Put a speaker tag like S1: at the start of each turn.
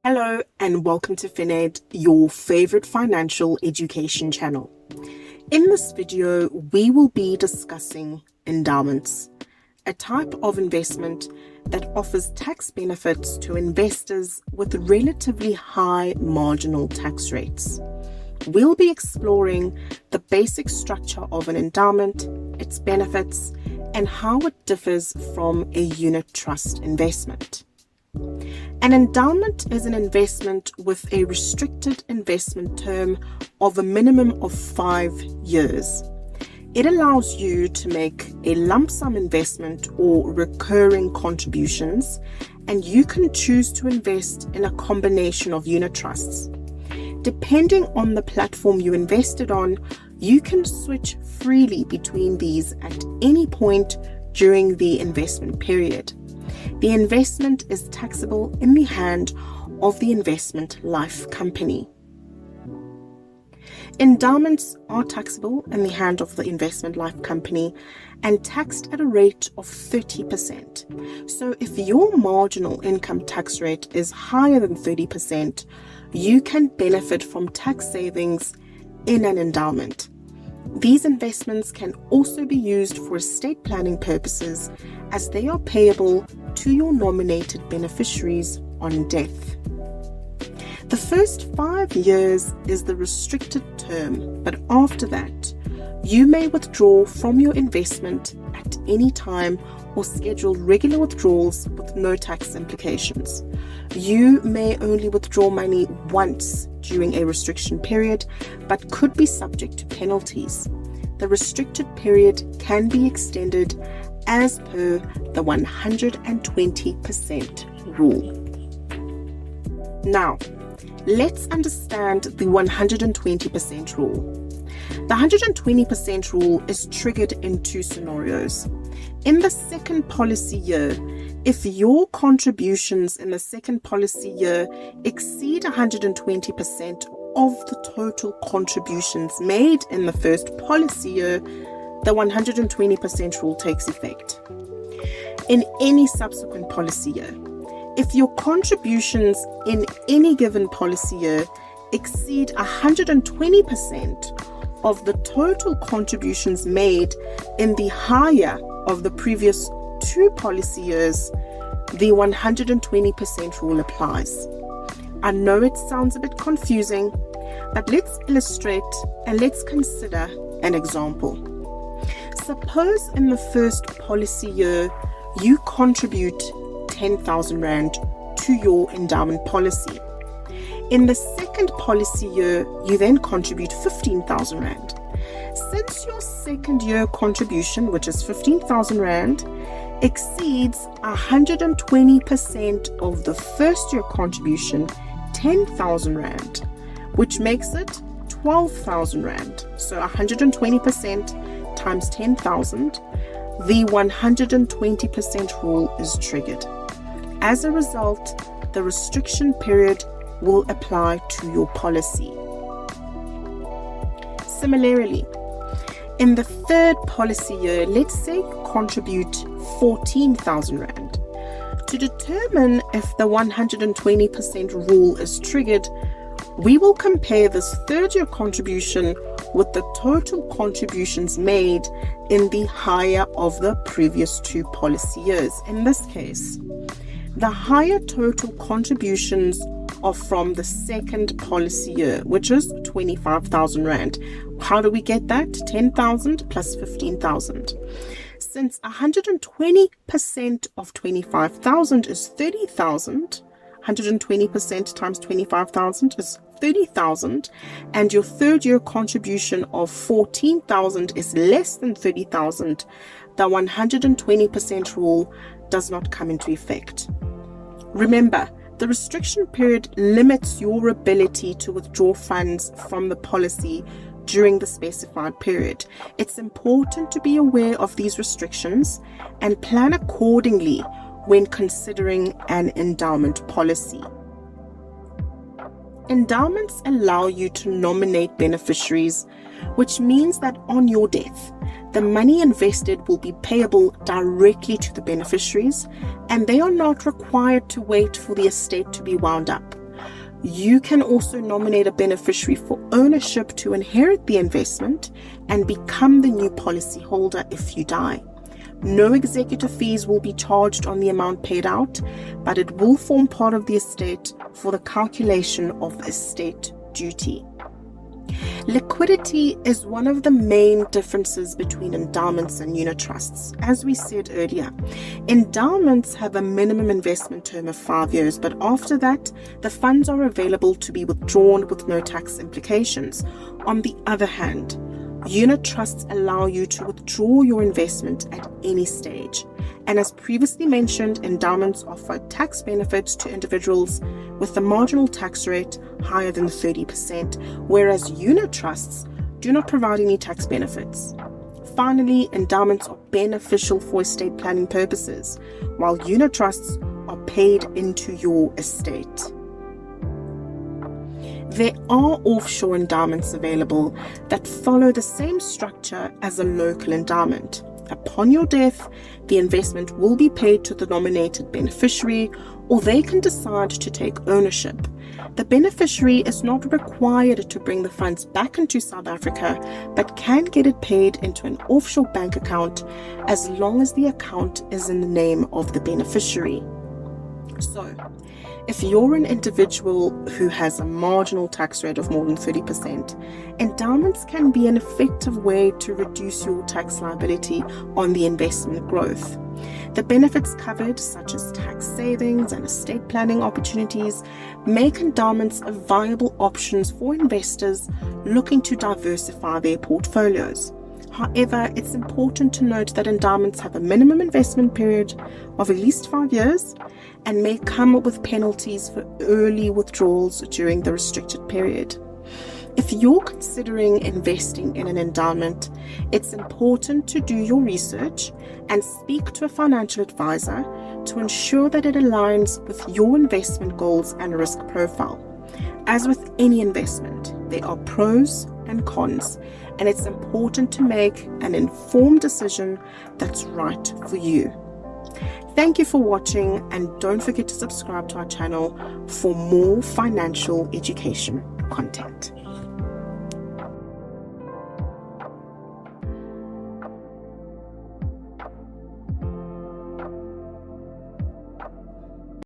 S1: Hello and welcome to FinEd, your favorite financial education channel. In this video, we will be discussing endowments, a type of investment that offers tax benefits to investors with relatively high marginal tax rates. We'll be exploring the basic structure of an endowment, its benefits, and how it differs from a unit trust investment. An endowment is an investment with a restricted investment term of a minimum of 5 years. It allows you to make a lump sum investment or recurring contributions, and you can choose to invest in a combination of unit trusts. Depending on the platform you invested on, you can switch freely between these at any point during the investment period. The investment is taxable in the hand of the investment life company. Endowments are taxable in the hand of the investment life company and taxed at a rate of 30%. So if your marginal income tax rate is higher than 30%, you can benefit from tax savings in an endowment. These investments can also be used for estate planning purposes, as they are payable to your nominated beneficiaries on death. The first 5 years is the restricted term, but after that, you may withdraw from your investment at any time or schedule regular withdrawals with no tax implications. You may only withdraw money once during a restriction period, but could be subject to penalties. The restricted period can be extended as per the 120% rule. Now, let's understand the 120% rule. The 120% rule is triggered in two scenarios. In the second policy year, if your contributions in the second policy year exceed 120% of the total contributions made in the first policy year, the 120% rule takes effect. In any subsequent policy year, if your contributions in any given policy year exceed 120% of the total contributions made in the higher of the previous two policy years, the 120% rule applies. I know it sounds a bit confusing, but let's illustrate and let's consider an example. Suppose in the first policy year, you contribute 10,000 Rand to your endowment policy. In the second policy year, you then contribute 15,000 Rand. Since your second year contribution, which is 15,000 Rand, exceeds 120% of the first year contribution, 10,000 Rand, which makes it 12,000 Rand. So 120% times 10,000, the 120% rule is triggered. As a result, the restriction period will apply to your policy. Similarly, in the third policy year, let's say you contribute 14,000 Rand. To determine if the 120% rule is triggered, we will compare this third year contribution with the total contributions made in the higher of the previous two policy years. In this case, the higher total contributions are from the second policy year, which is 25,000 Rand. How do we get that? 10,000 plus 15,000. Since 120% of 25,000 is 30,000, 120% times 25,000 is 30,000, and your third year contribution of 14,000 is less than 30,000, the 120% rule does not come into effect. Remember, the restriction period limits your ability to withdraw funds from the policy during the specified period. It's important to be aware of these restrictions and plan accordingly when considering an endowment policy. Endowments allow you to nominate beneficiaries, which means that on your death, the money invested will be payable directly to the beneficiaries, and they are not required to wait for the estate to be wound up. You can also nominate a beneficiary for ownership to inherit the investment and become the new policyholder if you die. No executor fees will be charged on the amount paid out, but it will form part of the estate for the calculation of estate duty. Liquidity is one of the main differences between endowments and unit trusts. As we said earlier, endowments have a minimum investment term of 5 years, but after that, the funds are available to be withdrawn with no tax implications. On the other hand, unit trusts allow you to withdraw your investment at any stage. And as previously mentioned, endowments offer tax benefits to individuals with the marginal tax rate higher than 30%, whereas unit trusts do not provide any tax benefits. Finally, endowments are beneficial for estate planning purposes, while unit trusts are paid into your estate. There are offshore endowments available that follow the same structure as a local endowment. Upon your death, the investment will be paid to the nominated beneficiary, or they can decide to take ownership. The beneficiary is not required to bring the funds back into South Africa, but can get it paid into an offshore bank account as long as the account is in the name of the beneficiary. So, if you're an individual who has a marginal tax rate of more than 30%, endowments can be an effective way to reduce your tax liability on the investment growth. The benefits covered, such as tax savings and estate planning opportunities, make endowments a viable option for investors looking to diversify their portfolios. However, it's important to note that endowments have a minimum investment period of at least 5 years and may come with penalties for early withdrawals during the restricted period. If you're considering investing in an endowment, it's important to do your research and speak to a financial advisor to ensure that it aligns with your investment goals and risk profile. As with any investment, there are pros and cons, and it's important to make an informed decision that's right for you. Thank you for watching, and don't forget to subscribe to our channel for more financial education content.